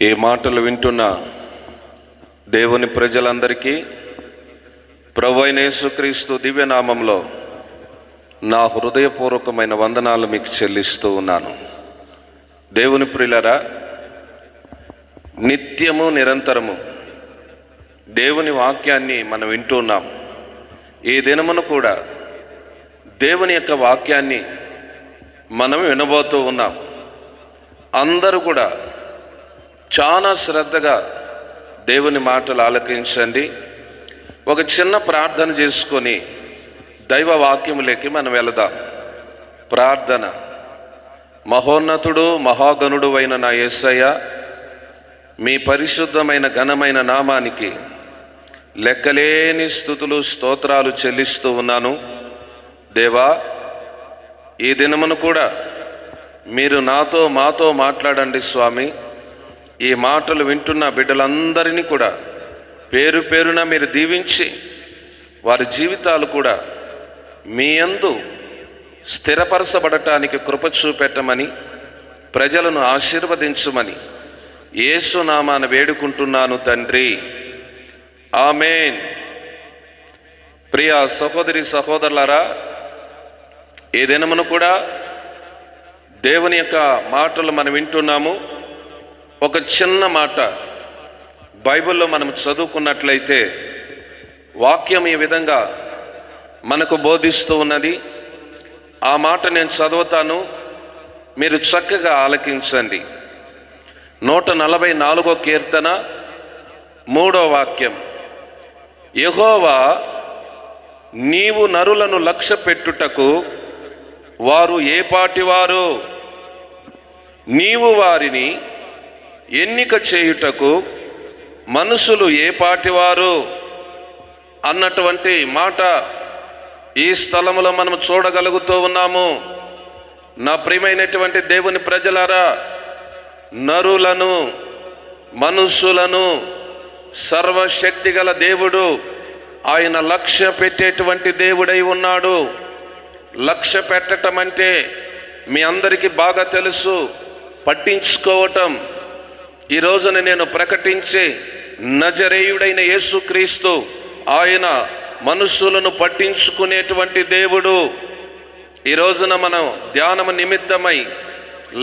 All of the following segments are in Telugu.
ఈ మాటలు వింటున్న దేవుని ప్రజలందరికీ ప్రభువైన యేసుక్రీస్తు దివ్యనామంలో నా హృదయపూర్వకమైన వందనాలు మీకు చెల్లిస్తూ ఉన్నాను. దేవుని ప్రియులారా, నిత్యము నిరంతరము దేవుని వాక్యాన్ని మనం వింటున్నాం. ఈ దినమును కూడా దేవుని యొక్క వాక్యాన్ని మనం వినబోతూ ఉన్నాం. అందరూ కూడా చాలా శ్రద్ధగా దేవుని మాటలు ఆలకించండి. ఒక చిన్న ప్రార్థన చేసుకొని దైవ వాక్యములోకి మనం వెళదాం. ప్రార్థన. మహోన్నతుడు మహాగణుడు అయిన నా యేసయ్య, మీ పరిశుద్ధమైన ఘనమైన నామానికి లెక్కలేని స్తుతులు స్తోత్రాలు చెల్లిస్తూ ఉన్నాను. దేవా, ఈ దినమును కూడా మీరు మాతో మాట్లాడండి స్వామి. ఈ మాటలు వింటున్న బిడ్డలందరినీ కూడా పేరు పేరున మీరు దీవించి వారి జీవితాలు కూడా మీ యందు స్థిరపరచబడటానికి కృప చూపెట్టమని, ప్రజలను ఆశీర్వదించమని యేసు నామాన వేడుకుంటున్నాను తండ్రి. ఆమేన్. ప్రియ సహోదరి సహోదరులారా, ఈ దినమును కూడా దేవుని యొక్క మాటలు మనం వింటున్నాము. ఒక చిన్న మాట బైబిల్లో మనం చదువుకున్నట్లయితే వాక్యం ఈ విధంగా మనకు బోధిస్తూ ఉన్నది. ఆ మాట నేను చదువుతాను, మీరు చక్కగా ఆలకించండి. 144వ కీర్తన 3వ వాక్యం. యెహోవా, నీవు నరులను లక్ష్య పెట్టుటకు వారు ఏ పాటివారు? నీవు వారిని ఎన్నిక చేయుటకు మనుషులు ఏ పాటివారు అన్నటువంటి మాట ఈ స్థలములో మనం చూడగలుగుతూ ఉన్నాము. నా ప్రియమైనటువంటి దేవుని ప్రజలారా, నరులను మనుషులను సర్వశక్తి గల దేవుడు ఆయన లక్ష్య పెట్టేటువంటి దేవుడై ఉన్నాడు. లక్ష్య పెట్టడం అంటే మీ అందరికీ బాగా తెలుసు, పట్టించుకోవటం. ఈ రోజున నేను ప్రకటించే నజరేయుడైన యేసుక్రీస్తు ఆయన మనుషులను పట్టించుకునేటువంటి దేవుడు. ఈ రోజున మనం ధ్యానము నిమిత్తమై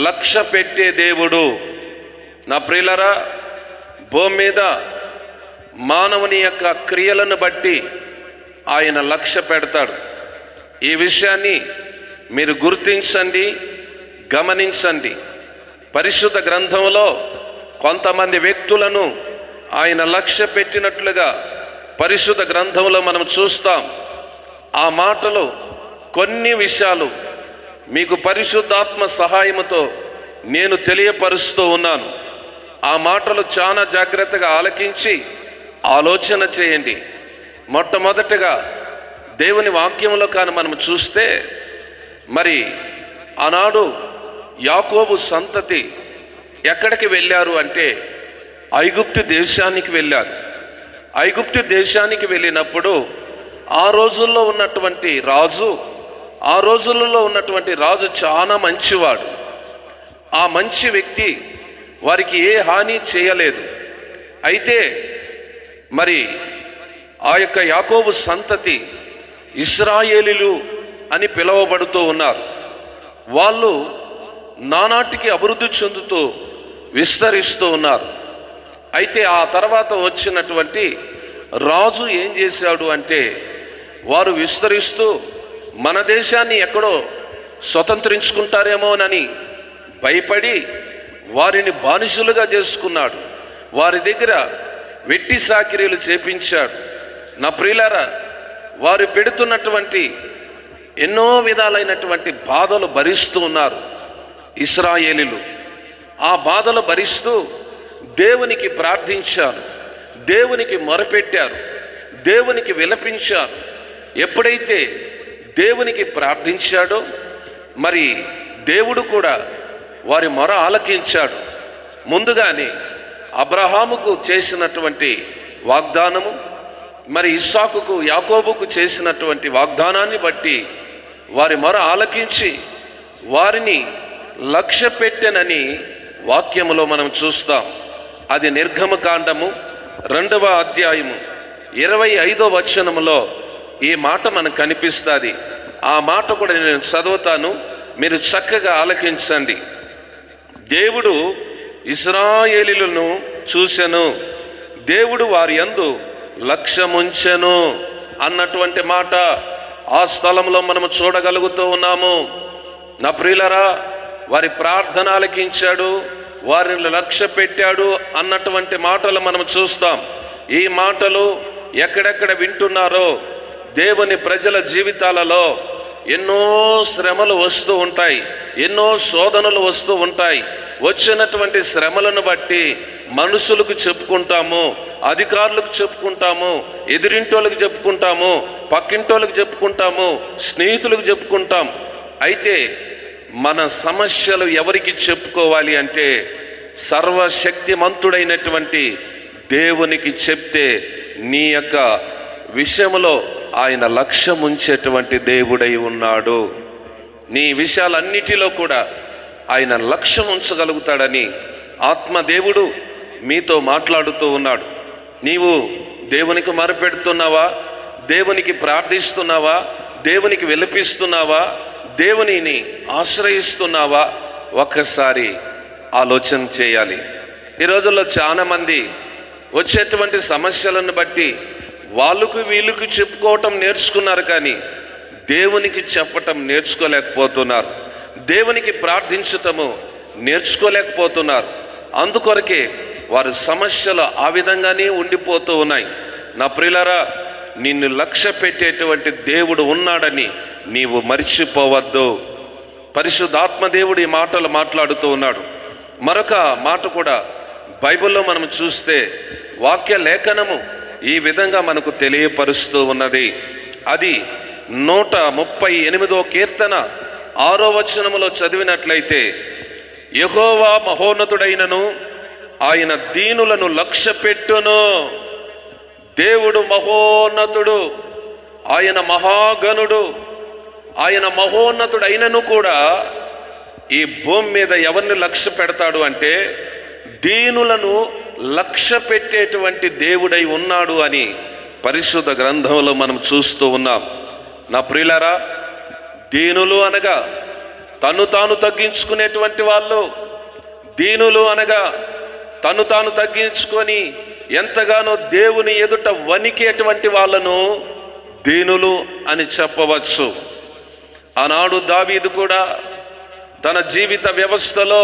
లక్ష్య పెట్టే దేవుడు. నా ప్రియులరా, భూమి మీద మానవుని యొక్క క్రియలను బట్టి ఆయన లక్ష్య పెడతాడు. ఈ విషయాన్ని మీరు గుర్తించండి, గమనించండి. పరిశుద్ధ గ్రంథంలో కొంతమంది వ్యక్తులను ఆయన లక్ష్య పెట్టినట్లుగా పరిశుద్ధ గ్రంథంలో మనం చూస్తాం. ఆ మాటలు కొన్ని విషయాలు మీకు పరిశుద్ధాత్మ సహాయముతో నేను తెలియపరుస్తూ ఉన్నాను. ఆ మాటలు చాలా జాగ్రత్తగా ఆలకించి ఆలోచన చేయండి. మొట్టమొదటగా దేవుని వాక్యంలో కానీ మనం చూస్తే, మరి ఆనాడు యాకోబు సంతతి ఎక్కడికి వెళ్ళారు అంటే ఐగుప్తు దేశానికి వెళ్ళారు. ఐగుప్తు దేశానికి వెళ్ళినప్పుడు ఆ రోజుల్లో ఉన్నటువంటి రాజు చాలా మంచివాడు. ఆ మంచి వ్యక్తి వారికి ఏ హాని చేయలేదు. అయితే మరి ఆ యొక్క యాకోబు సంతతి ఇశ్రాయేలీలు అని పిలువబడుతూ ఉన్నారు. వాళ్ళు నానాటికి అభివృద్ధి చెందుతూ విస్తరిస్తూ ఉన్నారు. అయితే ఆ తర్వాత వచ్చినటువంటి రాజు ఏం చేశాడు అంటే, వారు విస్తరిస్తూ మన దేశాన్ని ఎక్కడో స్వతంత్రించుకుంటారేమోనని భయపడి వారిని బానిసలుగా చేసుకున్నాడు. వారి దగ్గర వెట్టి సాకిరీలు చేపించాడు. నా ప్రియులారా, వారు పెడుతున్నటువంటి ఎన్నో విధాలైనటువంటి బాధలు భరిస్తూ ఉన్నారు ఇశ్రాయేలీలు. ఆ బాధలు భరిస్తూ దేవునికి ప్రార్థించారు, దేవునికి మొరపెట్టారు, దేవునికి విలపించారు. ఎప్పుడైతే దేవునికి ప్రార్థించాడో మరి దేవుడు కూడా వారి మొర ఆలకించాడు. ముందుగానే అబ్రహాముకు చేసినటువంటి వాగ్దానము, మరి ఇస్సాకుకు యాకోబుకు చేసినటువంటి వాగ్దానాన్ని బట్టి వారి మొర ఆలకించి వారిని లక్ష్య పెట్టెనని వాక్యములో మనం చూస్తాం. అది నిర్గమకాండము 2వ అధ్యాయము 25వ వచనములో ఈ మాట మనకు కనిపిస్తుంది. ఆ మాట కూడా నేను చదువుతాను, మీరు చక్కగా ఆలకించండి. దేవుడు ఇశ్రాయేలీయులను చూసెను, దేవుడు వారి యందు లక్ష్యముంచెను అన్నటువంటి మాట ఆ స్థలంలో మనము చూడగలుగుతూ ఉన్నాము. నా ప్రియులరా, వారి ప్రార్థన ఆలకించాడు, వారిని లక్ష్య పెట్టాడు అన్నటువంటి మాటలు మనం చూస్తాం. ఈ మాటలు ఎక్కడెక్కడ వింటున్నారో దేవుని ప్రజల జీవితాలలో ఎన్నో శ్రమలు వస్తూ ఉంటాయి, ఎన్నో శోధనలు వస్తూ ఉంటాయి. వచ్చినటువంటి శ్రమలను బట్టి మనుషులకు చెప్పుకుంటాము, అధికారులకు చెప్పుకుంటాము, ఎదురింటోళ్ళకి చెప్పుకుంటాము, పక్కింటోళ్ళకి చెప్పుకుంటాము, స్నేహితులకు చెప్పుకుంటాం. అయితే మన సమస్యలు ఎవరికి చెప్పుకోవాలి అంటే సర్వశక్తిమంతుడైనటువంటి దేవునికి చెప్తే నీ యొక్క విషయంలో ఆయన లక్ష్యం ఉంచేటువంటి దేవుడై ఉన్నాడు. నీ విషయాలన్నిటిలో కూడా ఆయన లక్ష్యం ఉంచగలుగుతాడని ఆత్మదేవుడు మీతో మాట్లాడుతూ ఉన్నాడు. నీవు దేవునికి మొరపెడుతున్నావా? దేవునికి ప్రార్థిస్తున్నావా? దేవునికి విలపిస్తున్నావా? దేవునిని ఆశ్రయిస్తున్నావా? ఒక్కసారి ఆలోచన చేయాలి. ఈ రోజుల్లో చాలామంది వచ్చేటువంటి సమస్యలను బట్టి వాళ్ళకు వీళ్ళకు చెప్పుకోవటం నేర్చుకున్నారు, కానీ దేవునికి చెప్పటం నేర్చుకోలేకపోతున్నారు, దేవునికి ప్రార్థించటము నేర్చుకోలేకపోతున్నారు. అందుకొరకే వారి సమస్యలు ఆ విధంగానే ఉండిపోతూ ఉన్నాయి. నా ప్రియులారా, నిన్ను లక్ష్య పెట్టేటువంటి దేవుడు ఉన్నాడని నీవు మర్చిపోవద్దు. పరిశుద్ధాత్మ దేవుడు ఈ మాటలు మాట్లాడుతూ ఉన్నాడు. మరొక మాట కూడా బైబిల్లో మనం చూస్తే వాక్య లేఖనము ఈ విధంగా మనకు తెలియపరుస్తూ ఉన్నది. అది 138వ కీర్తన 6వ వచనములో చదివినట్లయితే, యెహోవా మహోన్నతుడైనను ఆయన దీనులను లక్ష్యపెట్టును. దేవుడు మహోన్నతుడు, ఆయన మహాగణుడు, ఆయన మహోన్నతుడైనను కూడా ఈ భూమి మీద ఎవరిని లక్ష్య పెడతాడు అంటే దీనులను లక్ష్య పెట్టేటువంటి దేవుడై ఉన్నాడు అని పరిశుద్ధ గ్రంథంలో మనం చూస్తూ ఉన్నాం. నా ప్రియులారా, దీనులు అనగా తను తాను తగ్గించుకునేటువంటి వాళ్ళు, దీనులు అనగా తను తాను తగ్గించుకొని ఎంతగానో దేవుని ఎదుట వణికేటువంటి వాళ్ళను దీనులు అని చెప్పవచ్చు. ఆనాడు దావీదు కూడా తన జీవిత వ్యవస్థలో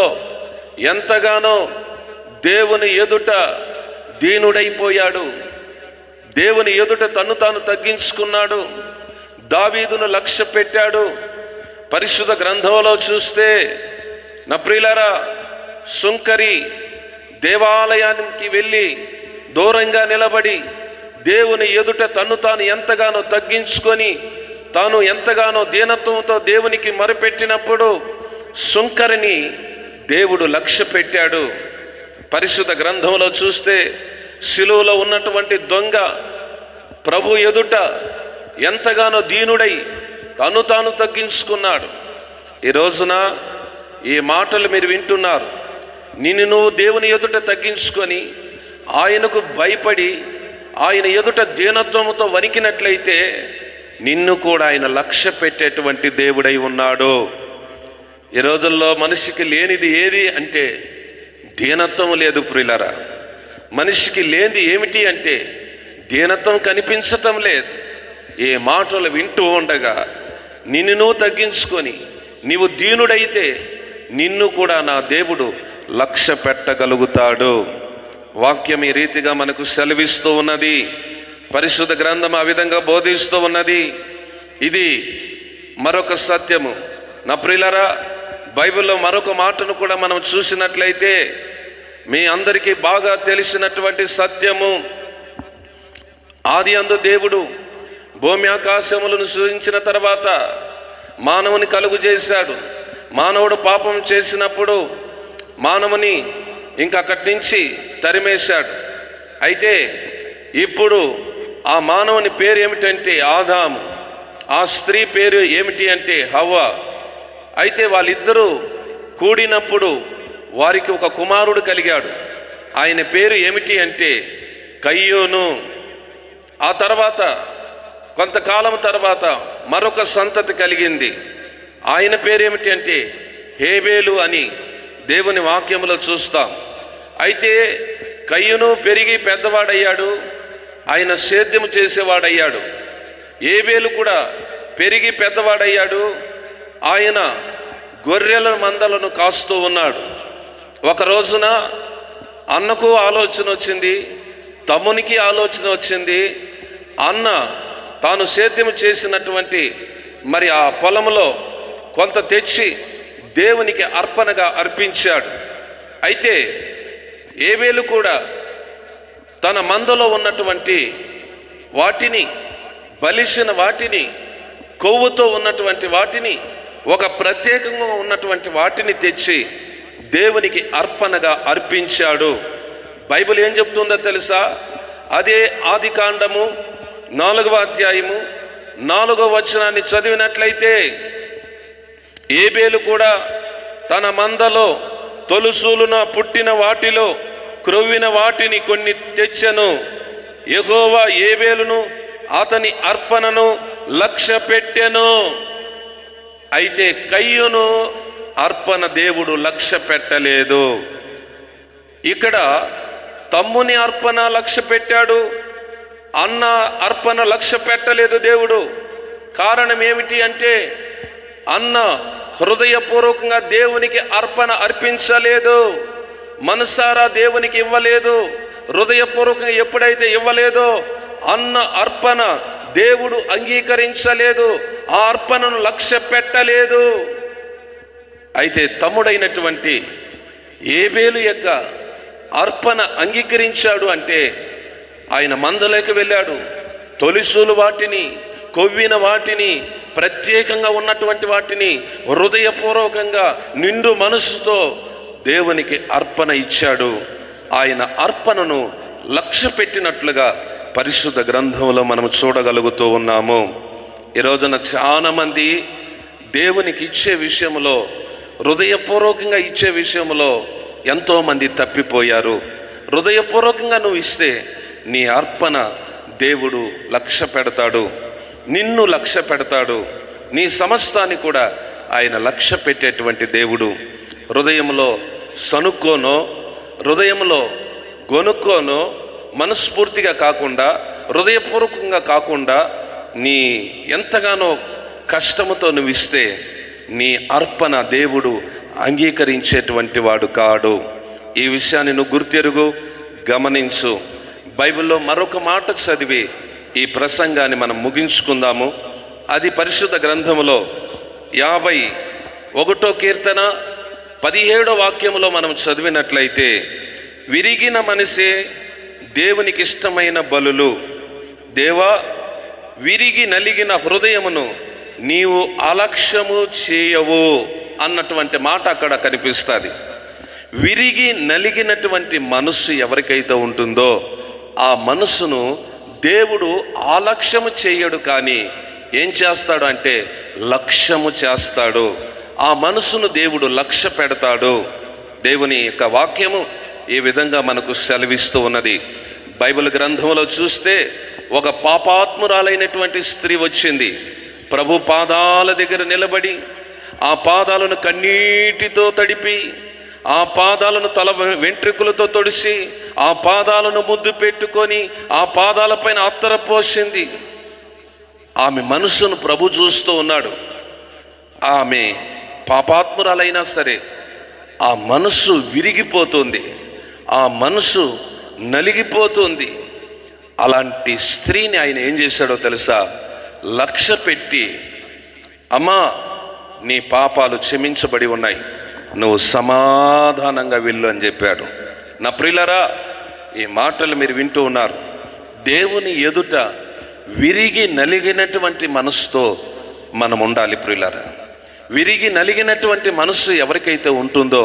ఎంతగానో దేవుని ఎదుట దీనుడైపోయాడు, దేవుని ఎదుట తను తాను తగ్గించుకున్నాడు, దావీదును లక్ష్య పెట్టాడు. పరిశుద్ధ గ్రంథంలో చూస్తే నా ప్రియులారా, సుంకరి దేవాలయానికి వెళ్ళి దూరంగా నిలబడి దేవుని ఎదుట తను తాను ఎంతగానో తగ్గించుకొని తాను ఎంతగానో దీనత్వంతో దేవునికి మొరపెట్టినప్పుడు సుంకరిని దేవుడు లక్ష్య పెట్టాడు. పరిశుద్ధ గ్రంథంలో చూస్తే శిలువలో ఉన్నటువంటి దొంగ ప్రభు ఎదుట ఎంతగానో దీనుడై తను తాను తగ్గించుకున్నాడు. ఈ రోజున ఈ మాటలు మీరు వింటున్నారు. నిన్ను నువ్వు దేవుని ఎదుట తగ్గించుకొని ఆయనకు భయపడి ఆయన ఎదుట దీనత్వముతో వణికినట్లయితే నిన్ను కూడా ఆయన లక్ష్య పెట్టేటువంటి దేవుడై ఉన్నాడు. ఈ రోజుల్లో మనిషికి లేనిది ఏది అంటే దీనత్వం లేదు ప్రియులారా. మనిషికి లేనిది ఏమిటి అంటే దీనత్వం కనిపించటం లేదు. ఏ మాటలు వింటూ ఉండగా నిన్ను నువ్వు తగ్గించుకొని నీవు దీనుడైతే నిన్ను కూడా నా దేవుడు లక్ష్య పెట్టగలుగుతాడు. వాక్యం ఈ రీతిగా మనకు సెలవిస్తూ ఉన్నది. పరిశుద్ధ గ్రంథం ఆ విధంగా బోధిస్తూ ఉన్నది. ఇది మరొక సత్యము. నా ప్రియులారా, బైబిల్లో మరొక మాటను కూడా మనం చూసినట్లయితే మీ అందరికీ బాగా తెలిసినటువంటి సత్యము, ఆది అందు దేవుడు భూమి ఆకాశములను సృజించిన తర్వాత మానవుని కలుగు చేశాడు. మానవుడు పాపం చేసినప్పుడు మానవుని ఇంకక్కడి నుంచి తరిమేశాడు. అయితే ఇప్పుడు ఆ మానవుని పేరు ఏమిటంటే ఆదాము, ఆ స్త్రీ పేరు ఏమిటి అంటే హవ్వ. అయితే వాళ్ళిద్దరూ కూడినప్పుడు వారికి ఒక కుమారుడు కలిగాడు. ఆయన పేరు ఏమిటి అంటే కయ్యూను. ఆ తర్వాత కొంతకాలం తర్వాత మరొక సంతతి కలిగింది. ఆయన పేరేమిటి అంటే హేబేలు అని దేవుని వాక్యంలో చూస్తాం. అయితే కయ్యూను పెరిగి పెద్దవాడయ్యాడు, ఆయన సేద్యము చేసేవాడయ్యాడు. హేబేలు కూడా పెరిగి పెద్దవాడయ్యాడు, ఆయన గొర్రెల మందలను కాస్తూ ఉన్నాడు. ఒక రోజున అన్నకు ఆలోచన వచ్చింది, తమ్మునికి ఆలోచన వచ్చింది. అన్న తాను సేద్యం చేసినటువంటి మరి ఆ పొలంలో కొంత తెచ్చి దేవునికి అర్పణగా అర్పించాడు. అయితే హేబేలు కూడా తన మందలో ఉన్నటువంటి వాటిని, బలిసిన వాటిని, కొవ్వుతో ఉన్నటువంటి వాటిని, ఒక ప్రత్యేకంగా ఉన్నటువంటి వాటిని తెచ్చి దేవునికి అర్పణగా అర్పించాడు. బైబిల్ ఏం చెప్తుందో తెలుసా? అదే ఆదికాండము 4వ అధ్యాయము 4వ వచనాన్ని చదివినట్లయితే హేబేలు కూడా తన మందలో తొలుసూలున పుట్టిన వాటిలో క్రొవ్విన వాటిని కొన్ని తెచ్చెను. యెహోవా హేబేలును అతని అర్పణను లక్ష్య పెట్టెను. అయితే కయ్యూను అర్పణ దేవుడు లక్ష్య పెట్టలేదు. ఇక్కడ తమ్ముని అర్పణ లక్ష్య పెట్టాడు, అన్న అర్పణ లక్ష్య పెట్టలేదు దేవుడు. కారణం ఏమిటి అంటే అన్న హృదయపూర్వకంగా దేవునికి అర్పణ అర్పించలేదు, మనసారా దేవునికి ఇవ్వలేదు. హృదయపూర్వకంగా ఎప్పుడైతే ఇవ్వలేదో అన్న అర్పణ దేవుడు అంగీకరించలేదు, ఆ అర్పణను లక్ష్య పెట్టలేదు. అయితే తమ్ముడైనటువంటి హేబేలు యొక్క అర్పణ అంగీకరించాడు అంటే ఆయన మందలోకి వెళ్ళాడు, తొలిసూలు వాటిని, కొవ్విన వాటిని, ప్రత్యేకంగా ఉన్నటువంటి వాటిని హృదయపూర్వకంగా నిండు మనసుతో దేవునికి అర్పణ ఇచ్చాడు. ఆయన అర్పణను లక్ష్య పెట్టినట్లుగా పరిశుద్ధ గ్రంథంలో మనం చూడగలుగుతూ ఉన్నాము. ఈ రోజున చాలామంది దేవునికి ఇచ్చే విషయంలో, హృదయపూర్వకంగా ఇచ్చే విషయంలో ఎంతోమంది తప్పిపోయారు. హృదయపూర్వకంగా నువ్వు ఇస్తే నీ అర్పణ దేవుడు లక్ష్య పెడతాడు, నిన్ను లక్ష్య పెడతాడు, నీ సమస్తాన్ని కూడా ఆయన లక్ష్య పెట్టేటువంటి దేవుడు. హృదయంలో సనుక్కోనో, హృదయంలో గొనుక్కోనో, మనస్ఫూర్తిగా కాకుండా, హృదయపూర్వకంగా కాకుండా నీ ఎంతగానో కష్టముతో నువ్వు ఇస్తే నీ అర్పణ దేవుడు అంగీకరించేటువంటి వాడు కాడు. ఈ విషయాన్ని నువ్వు గుర్తెరుగు, గమనించు. బైబిల్లో మరొక మాట చదివి ఈ ప్రసంగాన్ని మనం ముగించుకుందాము. అది పరిశుద్ధ గ్రంథములో 51వ కీర్తన 17వ వాక్యములో మనం చదివినట్లయితే, విరిగిన మనసే దేవునికి ఇష్టమైన బలులు, దేవా విరిగి నలిగిన హృదయమును నీవు అలక్ష్యము చేయవు అన్నటువంటి మాట అక్కడ కనిపిస్తుంది. విరిగి నలిగినటువంటి మనస్సు ఎవరికైతే ఉంటుందో ఆ మనస్సును దేవుడు ఆలక్ష్యము చేయడు, కానీ ఏం చేస్తాడు అంటే లక్ష్యము చేస్తాడు. ఆ మనసును దేవుడు లక్ష్య పెడతాడు. దేవుని యొక్క వాక్యము ఈ విధంగా మనకు సెలవిస్తూ ఉన్నది. బైబిల్ గ్రంథంలో చూస్తే ఒక పాపాత్మురాలైనటువంటి స్త్రీ వచ్చింది. ప్రభు పాదాల దగ్గర నిలబడి ఆ పాదాలను కన్నీటితో తడిపి, ఆ పాదాలను తల వెంట్రుకలతో తొడిసి, ఆ పాదాలను ముద్దు పెట్టుకొని ఆ పాదాలపైన అత్తర పోసింది. ఆమె మనసును ప్రభు చూస్తూ ఉన్నాడు. ఆమె పాపాత్మురాలైనా సరే ఆ మనసు విరిగిపోతుంది, ఆ మనసు నలిగిపోతుంది. అలాంటి స్త్రీని ఆయన ఏం చేశాడో తెలుసా? లక్ష్య పెట్టి, అమ్మా నీ పాపాలు క్షమించబడి ఉన్నాయి, నువ్వు సమాధానంగా వెళ్ళు అని చెప్పాడు. నా ప్రియులారా, ఈ మాటలు మీరు వింటూ ఉన్నారు. దేవుని ఎదుట విరిగి నలిగినటువంటి మనసుతో మనం ఉండాలి ప్రియులారా. విరిగి నలిగినటువంటి మనసు ఎవరికైతే ఉంటుందో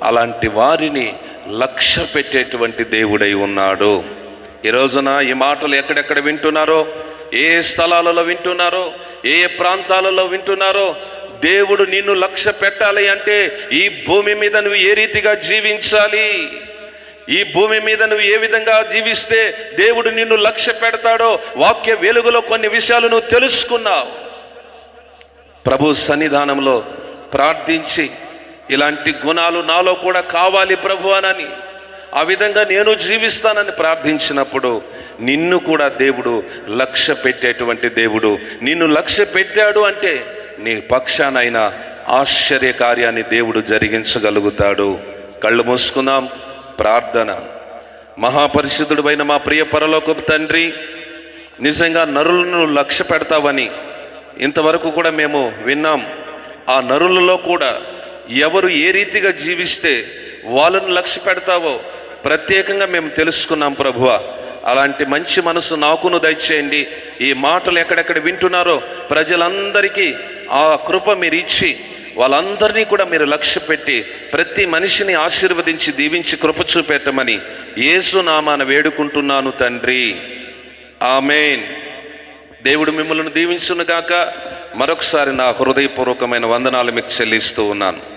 అలాంటి వారిని లక్ష్య పెట్టేటువంటి దేవుడై ఉన్నాడు. ఈ రోజున ఈ మాటలు ఎక్కడెక్కడ వింటున్నారో, ఏ స్థలాలలో వింటున్నారో, ఏ ప్రాంతాలలో వింటున్నారో, దేవుడు నిన్ను లక్ష్య పెట్టాలి అంటే ఈ భూమి మీద నువ్వు ఏ రీతిగా జీవించాలి, ఈ భూమి మీద నువ్వు ఏ విధంగా జీవిస్తే దేవుడు నిన్ను లక్ష్య పెడతాడో వాక్య వెలుగులో కొన్ని విషయాలు నువ్వు తెలుసుకున్నావు. ప్రభు సన్నిధానంలో ప్రార్థించి ఇలాంటి గుణాలు నాలో కూడా కావాలి ప్రభు అని, ఆ విధంగా నేను జీవిస్తానని ప్రార్థించినప్పుడు నిన్ను కూడా దేవుడు లక్ష్య పెట్టేటువంటి దేవుడు. నిన్ను లక్ష్య పెట్టాడు అంటే నీ పక్షానైనా ఆశ్చర్య కార్యాన్ని దేవుడు జరిగించగలుగుతాడు. కళ్ళు మూసుకుందాం. ప్రార్థన. మహాపరిశుద్ధుడైన మా ప్రియ పరలోకపు తండ్రి, నిజంగా నరులను లక్ష్య పెడతావని ఇంతవరకు కూడా మేము విన్నాం. ఆ నరులలో కూడా ఎవరు ఏ రీతిగా జీవిస్తే వాళ్ళను లక్ష్య పెడతావో ప్రత్యేకంగా మేము తెలుసుకున్నాం ప్రభువా. అలాంటి మంచి మనసు నాకును దయచేయండి. ఈ మాటలు ఎక్కడెక్కడ వింటున్నారో ప్రజలందరికీ ఆ కృప మీరు ఇచ్చి వాళ్ళందరినీ కూడా మీరు లక్ష్య పెట్టి ప్రతి మనిషిని ఆశీర్వదించి దీవించి కృప చూపెట్టమని యేసు నామాన వేడుకుంటున్నాను తండ్రి. ఆమేన్. దేవుడు మిమ్మల్ని దీవించును గాక. మరొకసారి నా హృదయపూర్వకమైన వందనాలు మీకు చెల్లిస్తూ ఉన్నాను.